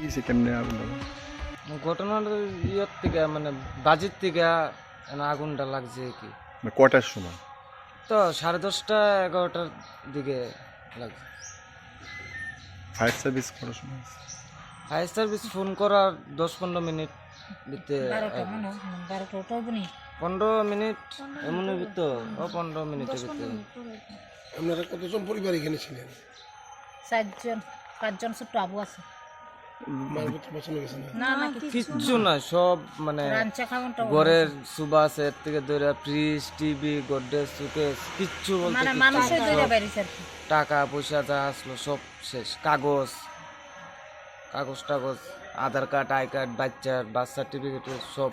হয়েছে, কেমনে আগুন লাগলো? ঘটনার ইয়ের থেকে মানে বাজির থেকে আগুনটা লাগছে কি মানে কটার সময়? তো 10:30 11টার দিকে লাগছে। ফায়ার সার্ভিস করার সময়? ফায়ার সার্ভিস ফোন করার 10-15 মিনিট ভিতরে 15 মিনিট এমনই ভিতর 15 মিনিটের ভিতরে। আপনারা কতজন পরিবার এখানে ছিলেন? 4জন ছোট আবু আছে। কিচ্ছু না, সব মানে ঘরের সুবা আছে এর থেকে ধরে ফ্রিজ টিভি গডরেজ সুকেস কিচ্ছু বলতে টাকা পয়সা যা আসলো সব শেষ। কাগজ টাগজ আধার কার্ড আই কার্ড বাচ্চার বার্থ সার্টিফিকেট সব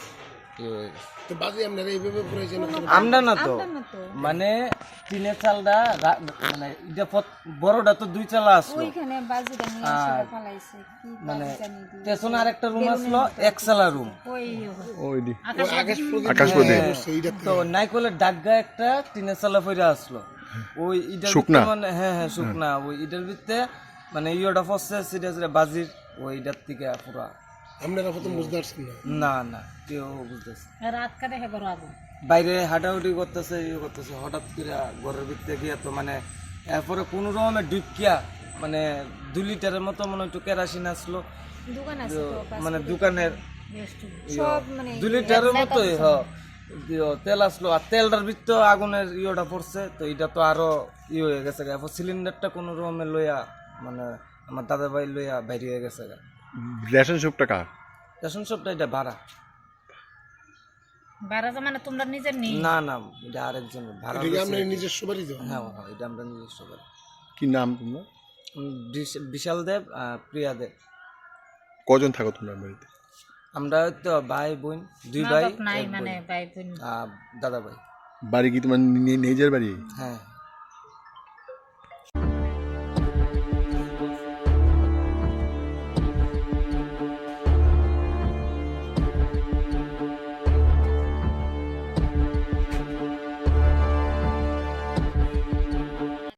আমরা না তো মানে টিনের চালটা মানে বড়টা তো 2 চালা আসলো, মানে পেছনে আরেকটা রুম আসলো 1 চালা রুম, তো নাইকলের ডাগা একটা টিনের চালা ফিরে আসলো ওই ইটার মানে হ্যাঁ শুকনা ওই ইটার ভিতরে মানে ইয়েটা পড়ছে সিরিয়াসলি বাজির ওইটার থেকে পুরা। আপনারা প্রথম বুঝতে পারছেন না? না কেউ বুঝতেছে। রাত কাটে হে করো আগুন বাইরে হাঁটাহুটি করতেছে হঠাৎ করে ঘরের ভিতরে গিয়ে তো মানে এরপরে কোনো রকমের ডুবকিয়া মানে 2 লিটারের মতো মনে একটু কেরাসিন আসলো মানে দোকানের 2 লিটারের মতোই তেল আসলো, আর তেলটার ভিতরে আগুনের ইয়েটা পড়ছে, তো এটা তো আরো হয়ে গেছে। এরপর সিলিন্ডারটা কোনো রকমের লইয়া মানে আমার দাদা ভাই লইয়া বাইরে হয়ে গেছে। রেশন শপটা কার? রেশন শপটা এটা ভাড়া মানে তোমরা নিজের নেই? না এটা আরেকজনের ভাড়া। এটা আমরা নিজস্ব বাড়ি তো? হ্যাঁ এটা আমরা নিজস্ব বাড়ি। কি নাম তোমার? বিশাল দেব, প্রিয়া দেব। কজন থাকো তোমরা বাড়িতে? আমরা তো ভাই বোন 2 ভাই নাই মানে ভাই বোন দাদা ভাই। বাড়ি কি তোমার নিজের বাড়ি? হ্যাঁ।